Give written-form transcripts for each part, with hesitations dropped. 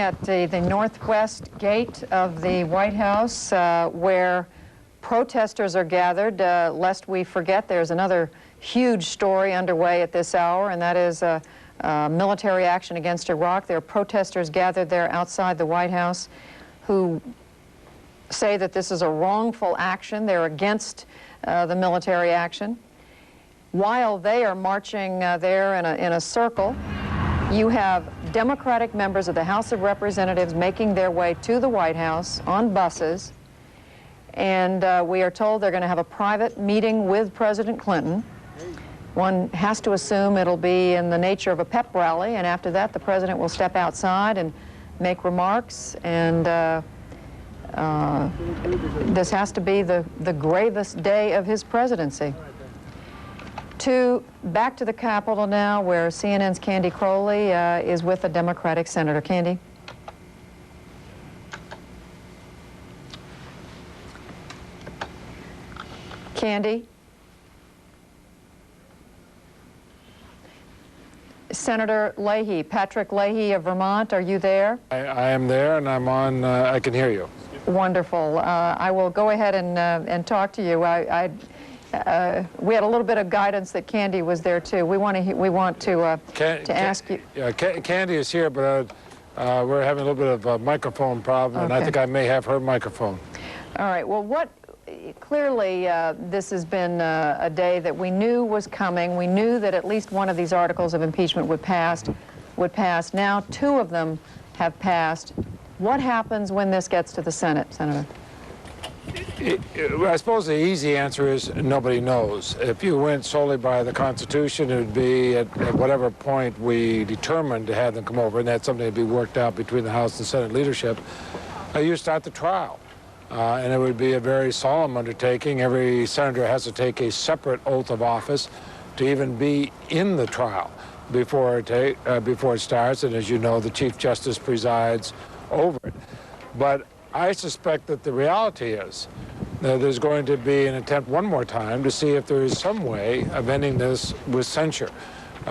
at the northwest gate of the White House where protesters are gathered. Lest we forget, there's another huge story underway at this hour, and that is military action against Iraq. There are protesters gathered there outside the White House who say that this is a wrongful action. They're against the military action. While they are marching there in a circle, you have Democratic members of the House of Representatives making their way to the White House on buses, and we are told they're going to have a private meeting with President Clinton. One has to assume it'll be in the nature of a pep rally, and after that the president will step outside and make remarks, and this has to be the gravest day of his presidency. Back to the Capitol now, where CNN's Candy Crowley is with a Democratic senator. Candy? Candy? Senator Leahy, Patrick Leahy of Vermont, are you there? I am there, and I'm on, I can hear you. Wonderful. I will go ahead and talk to you. We had a little bit of guidance that Candy was there too. We want to ask you. Yeah, Candy is here, but we're having a little bit of a microphone problem, and I think I may have her microphone. All right. Well, clearly this has been a day that we knew was coming. We knew that at least one of these articles of impeachment would pass. Now 2 of them have passed. What happens when this gets to the Senate, Senator? I suppose the easy answer is nobody knows. If you went solely by the Constitution, it would be at whatever point we determined to have them come over, and that's something to be worked out between the House and Senate leadership. You start the trial, and it would be a very solemn undertaking. Every senator has to take a separate oath of office to even be in the trial before it starts, and as you know, the Chief Justice presides over it. But I suspect that the reality is that there's going to be an attempt one more time to see if there is some way of ending this with censure,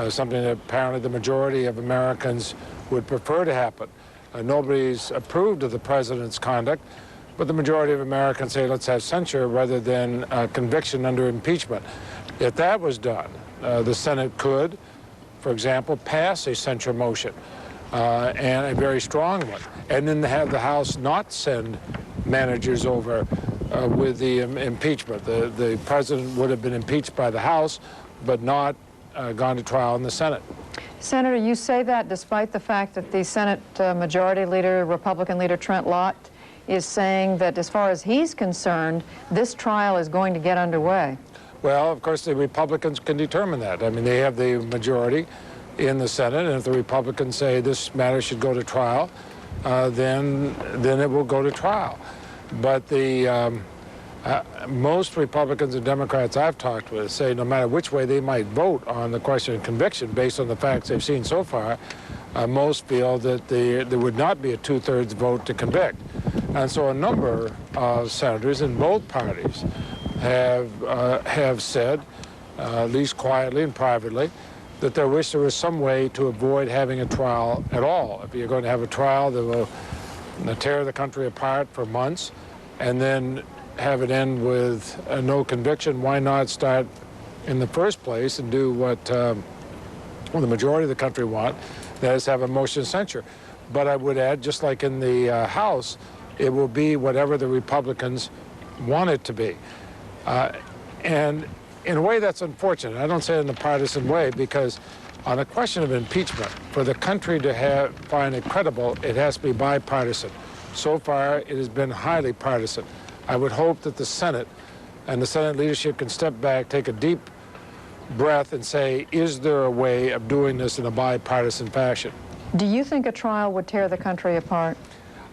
something that apparently the majority of Americans would prefer to happen. Nobody's approved of the president's conduct, but the majority of Americans say let's have censure rather than conviction under impeachment. If that was done, the Senate could, for example, pass a censure motion. And a very strong one, and then have the House not send managers over with the impeachment. The president would have been impeached by the House, but not gone to trial in the Senate. Senator, you say that despite the fact that the Senate Majority Leader, Republican Leader Trent Lott, is saying that as far as he's concerned, this trial is going to get underway. Well, of course, the Republicans can determine that. I mean, they have the majority in the Senate, and if the Republicans say this matter should go to trial, then it will go to trial. But most Republicans and Democrats I've talked with say no matter which way they might vote on the question of conviction, based on the facts they've seen so far, most feel that there would not be a 2/3 vote to convict. And so a number of senators in both parties have said, at least quietly and privately, that they wish there was some way to avoid having a trial at all. If you're going to have a trial that will tear the country apart for months and then have it end with no conviction, why not start in the first place and do what the majority of the country want, that is have a motion of censure. But I would add, just like in the House, it will be whatever the Republicans want it to be. And in a way, that's unfortunate. I don't say it in a partisan way, because on a question of impeachment, for the country to find it credible, it has to be bipartisan. So far, it has been highly partisan. I would hope that the Senate and the Senate leadership can step back, take a deep breath, and say, is there a way of doing this in a bipartisan fashion? Do you think a trial would tear the country apart?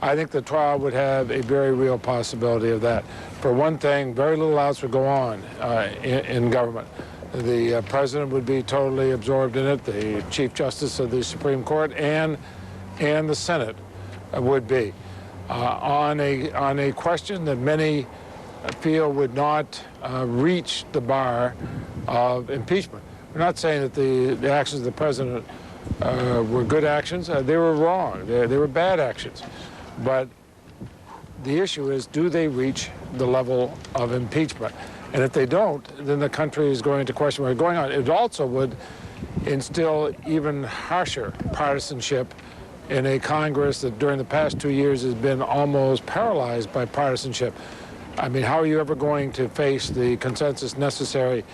I think the trial would have a very real possibility of that. For one thing, very little else would go on in government. The president would be totally absorbed in it, the Chief Justice of the Supreme Court, and the Senate would be. On a question that many feel would not reach the bar of impeachment. We're not saying that the actions of the president were good actions. They were wrong. They were bad actions. But the issue is, do they reach the level of impeachment? And if they don't, then the country is going to question what's going on. It also would instill even harsher partisanship in a Congress that during the past 2 years has been almost paralyzed by partisanship. I mean, how are you ever going to face the consensus necessary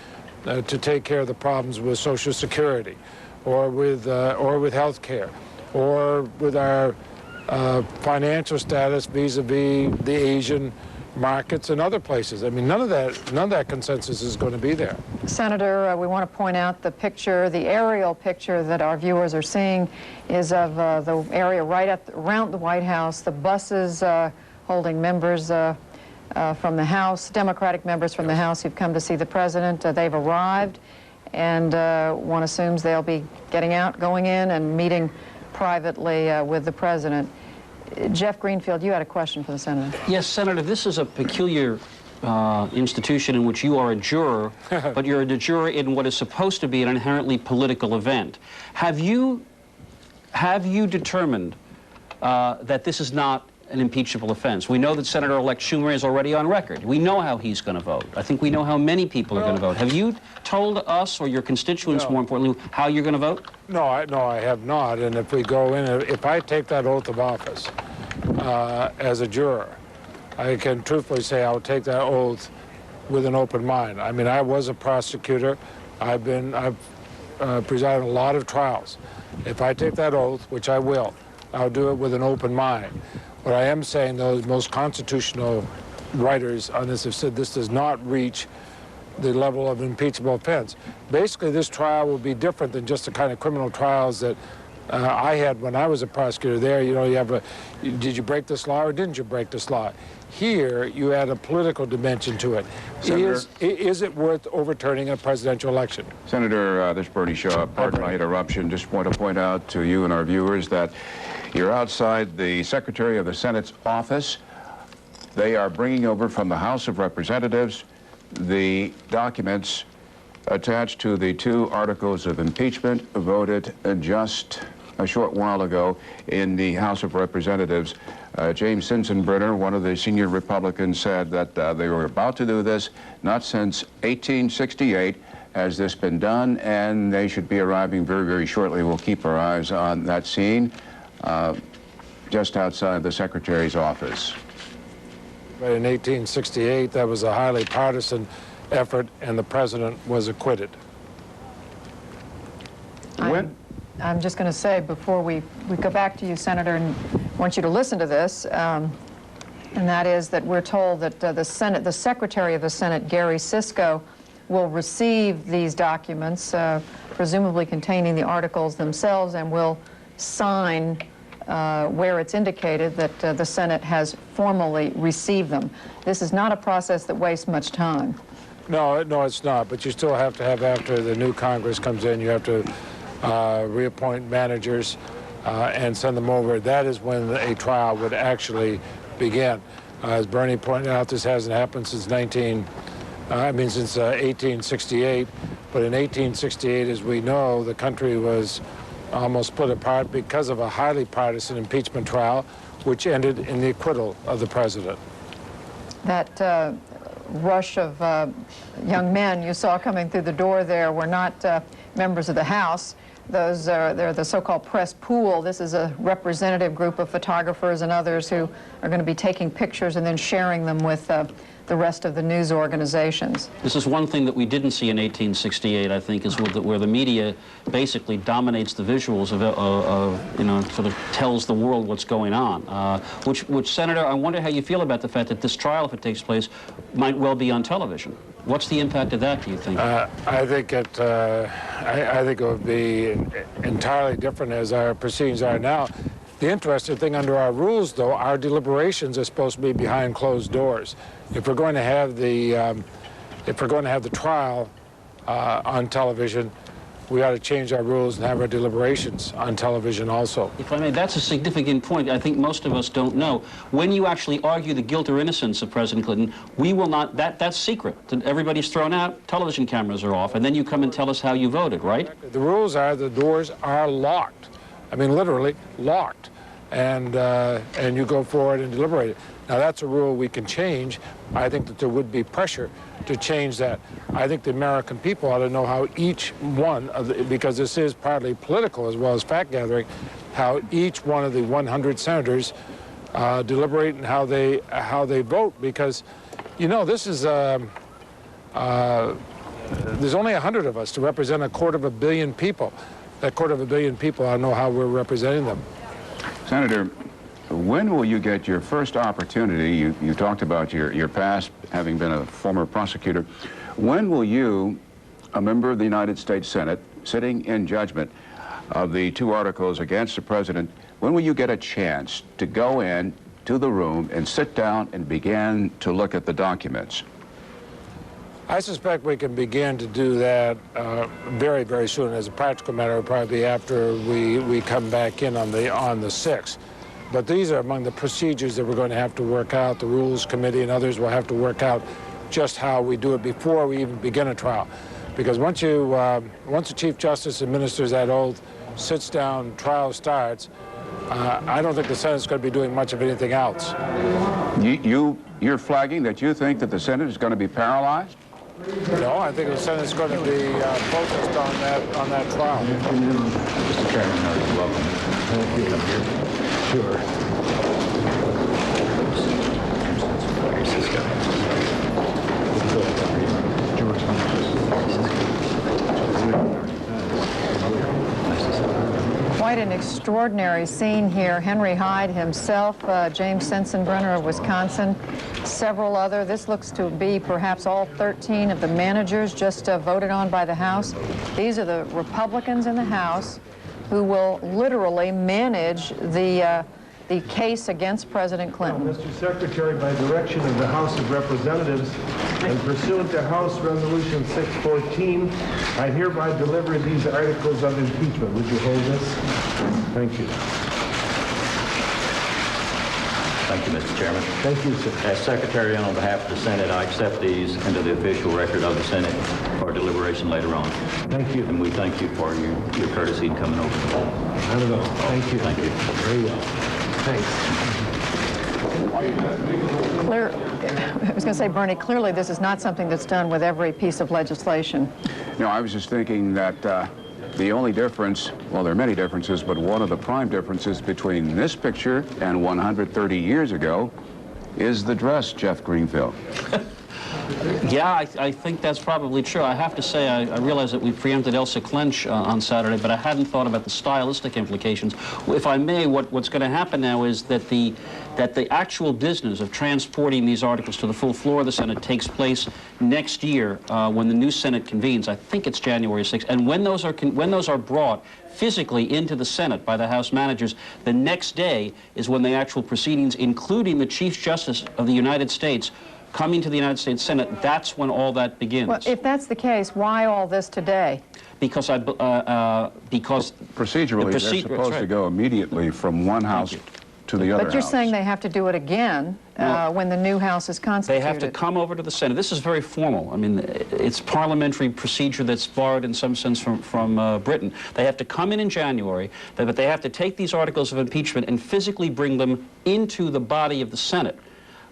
to take care of the problems with Social Security, or with health care, or with our financial status vis-a-vis the Asian markets and other places? I mean, none of that consensus is going to be there. Senator, we want to point out the picture, the aerial picture that our viewers are seeing is of the area right around the White House, the buses holding members from the House, Democratic members from the House who've come to see the president. They've arrived, and one assumes they'll be getting out, going in, and meeting privately with the president. Jeff Greenfield, you had a question for the senator. Yes, Senator, this is a peculiar institution in which you are a juror, but you're a juror in what is supposed to be an inherently political event. Have you determined that this is not an impeachable offense? We know that Senator-elect Schumer is already on record. We know how he's going to vote. I think we know how many people are going to vote. Have you told us, or your constituents, more importantly, how you're going to vote? No, I have not. And if we go in, if I take that oath of office as a juror, I can truthfully say I'll take that oath with an open mind. I mean, I was a prosecutor. I've presided a lot of trials. If I take that oath, which I will, I'll do it with an open mind. What I am saying, those most constitutional writers on this have said this does not reach the level of impeachable offense. Basically, this trial will be different than just the kind of criminal trials that I had when I was a prosecutor. There, you know, you have did you break this law or didn't you break this law? Here, you add a political dimension to it. Is it worth overturning a presidential election? Senator, this is Bernie Shaw. Pardon my interruption. Just want to point out to you and our viewers that you're outside the Secretary of the Senate's office. They are bringing over from the House of Representatives the documents attached to the 2 articles of impeachment voted just a short while ago in the House of Representatives. James Sensenbrenner, one of the senior Republicans, said that they were about to do this. Not since 1868 has this been done, and they should be arriving very, very shortly. We'll keep our eyes on that scene just outside the Secretary's office. But in 1868, that was a highly partisan effort, and the president was acquitted. I'm just going to say, before we go back to you, Senator, and want you to listen to this, and that is that we're told that the Secretary of the Senate, Gary Sisko, will receive these documents, presumably containing the articles themselves, and will sign where it's indicated that the Senate has formally received them. This is not a process that wastes much time. No, it's not. But you still have to have, after the new Congress comes in, you have to reappoint managers and send them over. That is when a trial would actually begin. As Bernie pointed out, this hasn't happened since 1868. But in 1868, as we know, the country was almost split apart because of a highly partisan impeachment trial, which ended in the acquittal of the president. That rush of young men you saw coming through the door there were not members of the House. They're the so-called press pool. This is a representative group of photographers and others who are going to be taking pictures and then sharing them with the rest of the news organizations. This is one thing that we didn't see in 1868, I think, is where the media basically dominates the visuals of you know, sort of tells the world what's going on. Which, Senator, I wonder how you feel about the fact that this trial, if it takes place, might well be on television. What's the impact of that, do you think? I think it would be entirely different as our proceedings are now. The interesting thing, under our rules, though, our deliberations are supposed to be behind closed doors. If we're going to have the trial on television, we ought to change our rules and have our deliberations on television also. If I may, that's a significant point I think most of us don't know. When you actually argue the guilt or innocence of President Clinton, we will not, that's secret. Everybody's thrown out, television cameras are off, and then you come and tell us how you voted, right? The rules are the doors are locked. I mean, literally locked. And you go forward and deliberate it. Now, that's a rule we can change. I think that there would be pressure to change that. I think the American people ought to know how each one of the, because this is partly political as well as fact-gathering, how each one of the 100 senators deliberate and how they vote. Because, you know, this is there's only 100 of us to represent a quarter of a billion people. That quarter of a billion people, I don't know how we're representing them. Senator, when will you get your first opportunity? You talked about your past, having been a former prosecutor. When will you, a member of the United States Senate, sitting in judgment of the 2 articles against the president, when will you get a chance to go in to the room and sit down and begin to look at the documents? I suspect we can begin to do that very, very soon. As a practical matter, it'll probably be after we come back in on the 6th. But these are among the procedures that we're going to have to work out. The Rules Committee and others will have to work out just how we do it before we even begin a trial. Because once the Chief Justice administers that oath, sits down, trial starts, I don't think the Senate's going to be doing much of anything else. You're flagging that you think that the Senate is going to be paralyzed? No, I think the Senate's going to be focused on that trial. Mr. Chairman, welcome. Thank you. Sure. Quite an extraordinary scene here. Henry Hyde himself, James Sensenbrenner of Wisconsin, several other. This looks to be perhaps all 13 of the managers just voted on by the House. These are the Republicans in the House who will literally manage the case against President Clinton. Mr. Secretary, by direction of the House of Representatives and pursuant to House Resolution 614, I hereby deliver these articles of impeachment. Would you hold this? Thank you. Thank you, Mr. Chairman. Thank you, sir. As Secretary and on behalf of the Senate, I accept these into the official record of the Senate for deliberation later on. Thank you. And we thank you for your courtesy in coming over. Not at all. Thank you. Thank you. Very well. Thanks. I was going to say, Bernie, clearly this is not something that's done with every piece of legislation. No, I was just thinking that the only difference, well, there are many differences, but one of the prime differences between this picture and 130 years ago is the dress, Jeff Greenfield. Yeah, I think that's probably true. I have to say, I realize that we preempted Elsa Clench on Saturday, but I hadn't thought about the stylistic implications. If I may, what's going to happen now is that the actual business of transporting these articles to the full floor of the Senate takes place next year when the new Senate convenes. I think it's January 6th. And when those are brought physically into the Senate by the House managers, the next day is when the actual proceedings, including the Chief Justice of the United States, coming to the United States Senate, that's when all that begins. Well, if that's the case, why all this today? Because procedurally, they're supposed to go immediately from one house to the other house. But you're saying they have to do it again when the new House is constituted. They have to come over to the Senate. This is very formal. I mean, it's parliamentary procedure that's borrowed in some sense from Britain. They have to come in January, but they have to take these articles of impeachment and physically bring them into the body of the Senate,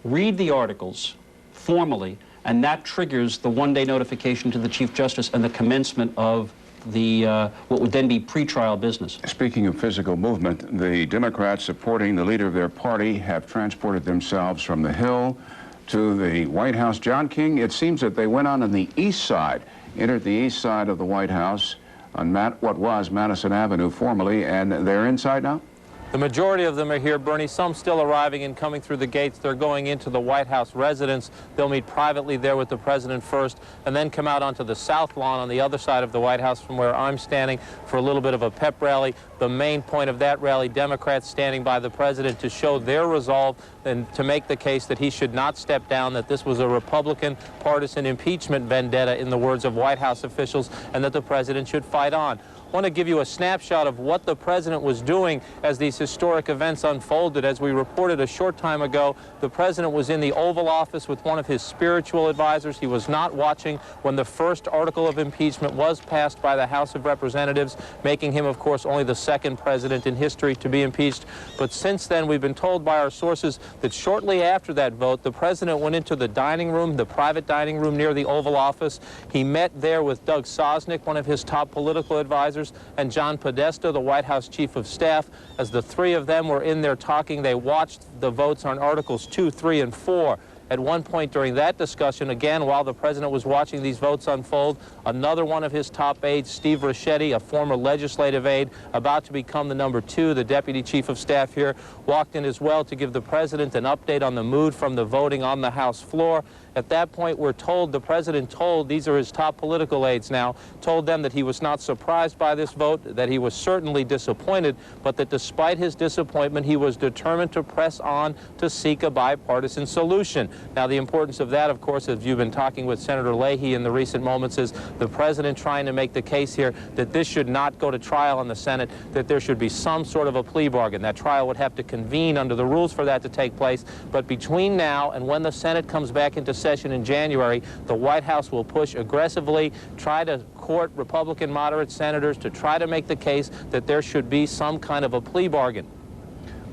read the articles formally, and that triggers the one-day notification to the Chief Justice and the commencement of the what would then be pretrial business. Speaking of physical movement, the Democrats supporting the leader of their party have transported themselves from the Hill to the White House. John King, it seems that they went on the east side, entered the east side of the White House on what was Madison Avenue formerly, and they're inside now? The majority of them are here, Bernie, some still arriving and coming through the gates. They're going into the White House residence. They'll meet privately there with the president first and then come out onto the south lawn on the other side of the White House from where I'm standing for a little bit of a pep rally. The main point of that rally, Democrats standing by the president to show their resolve and to make the case that he should not step down, that this was a Republican partisan impeachment vendetta, in the words of White House officials, and that the president should fight on. I want to give you a snapshot of what the president was doing as these historic events unfolded. As we reported a short time ago, the president was in the Oval Office with one of his spiritual advisors. He was not watching when the first article of impeachment was passed by the House of Representatives, making him, of course, only the second president in history to be impeached. But since then, we've been told by our sources that shortly after that vote, the president went into the dining room, the private dining room near the Oval Office. He met there with Doug Sosnick, one of his top political advisors, and John Podesta, the White House Chief of Staff. As the three of them were in there talking, they watched the votes on Articles 2, 3, and 4. At one point during that discussion, again, while the president was watching these votes unfold, another one of his top aides, Steve Ricchetti, a former legislative aide, about to become the #2, the deputy chief of staff here, walked in as well to give the president an update on the mood from the voting on the House floor. At that point, we're told, the president told, these are his top political aides now, told them that he was not surprised by this vote, that he was certainly disappointed, but that despite his disappointment, he was determined to press on to seek a bipartisan solution. Now, the importance of that, of course, as you've been talking with Senator Leahy in the recent moments, is the president trying to make the case here that this should not go to trial in the Senate, that there should be some sort of a plea bargain. That trial would have to convene under the rules for that to take place. But between now and when the Senate comes back into session in January, the White House will push aggressively, try to court Republican moderate senators to try to make the case that there should be some kind of a plea bargain.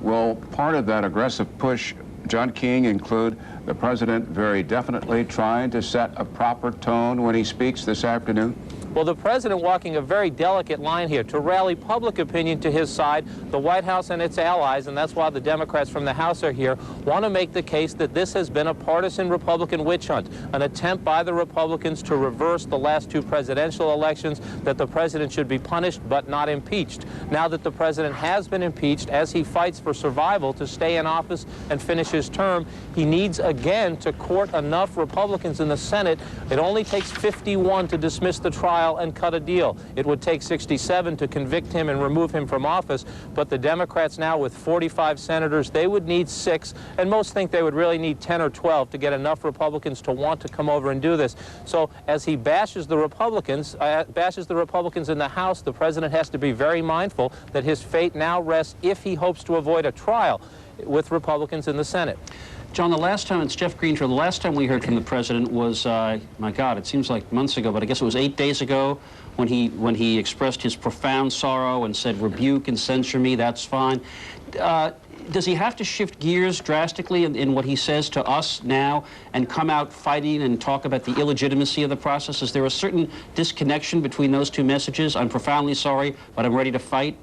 Will part of that aggressive push, John King, include the president very definitely trying to set a proper tone when he speaks this afternoon? Well, the president walking a very delicate line here to rally public opinion to his side. The White House and its allies, and that's why the Democrats from the House are here, want to make the case that this has been a partisan Republican witch hunt, an attempt by the Republicans to reverse the last two presidential elections, that the president should be punished but not impeached. Now that the president has been impeached, as he fights for survival to stay in office and finish his term, he needs again to court enough Republicans in the Senate. It only takes 51 to dismiss the trial and cut a deal. It would take 67 to convict him and remove him from office, but the Democrats now with 45 senators, they would need 6, and most think they would really need 10 or 12 to get enough Republicans to want to come over and do this. So as he bashes the Republicans in the House, the president has to be very mindful that his fate now rests if he hopes to avoid a trial with Republicans in the Senate. John, the last time, it's Jeff Greenfield, the last time we heard from the president was, my God, it seems like months ago, but I guess it was 8 days ago when he expressed his profound sorrow and said, rebuke and censure me, that's fine. Does he have to shift gears drastically in what he says to us now and come out fighting and talk about the illegitimacy of the process? Is there a certain disconnection between those two messages? I'm profoundly sorry, but I'm ready to fight.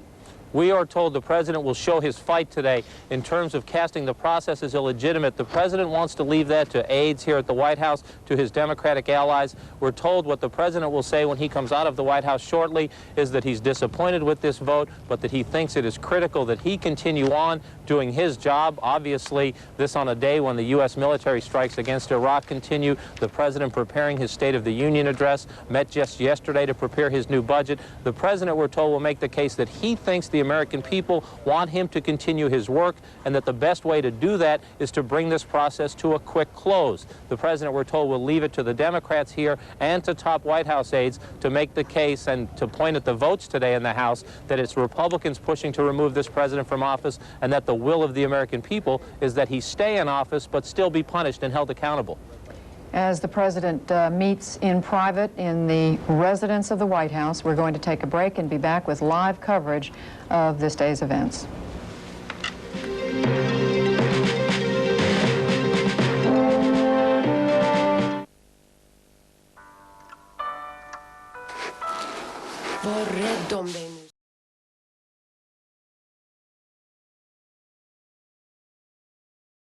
We are told the president will show his fight today in terms of casting the process as illegitimate. The president wants to leave that to aides here at the White House, to his Democratic allies. We're told what the president will say when he comes out of the White House shortly is that he's disappointed with this vote, but that he thinks it is critical that he continue on doing his job. Obviously, this on a day when the U.S. military strikes against Iraq continue. The president preparing his State of the Union address, met just yesterday to prepare his new budget. The president, we're told, will make the case that he thinks the American people want him to continue his work, and that the best way to do that is to bring this process to a quick close. The president, we're told, will leave it to the Democrats here and to top White House aides to make the case and to point at the votes today in the House that it's Republicans pushing to remove this president from office, and that the will of the American people is that he stay in office but still be punished and held accountable. As the president meets in private in the residence of the White House, we're going to take a break and be back with live coverage of this day's events. Var rädd om dig nu.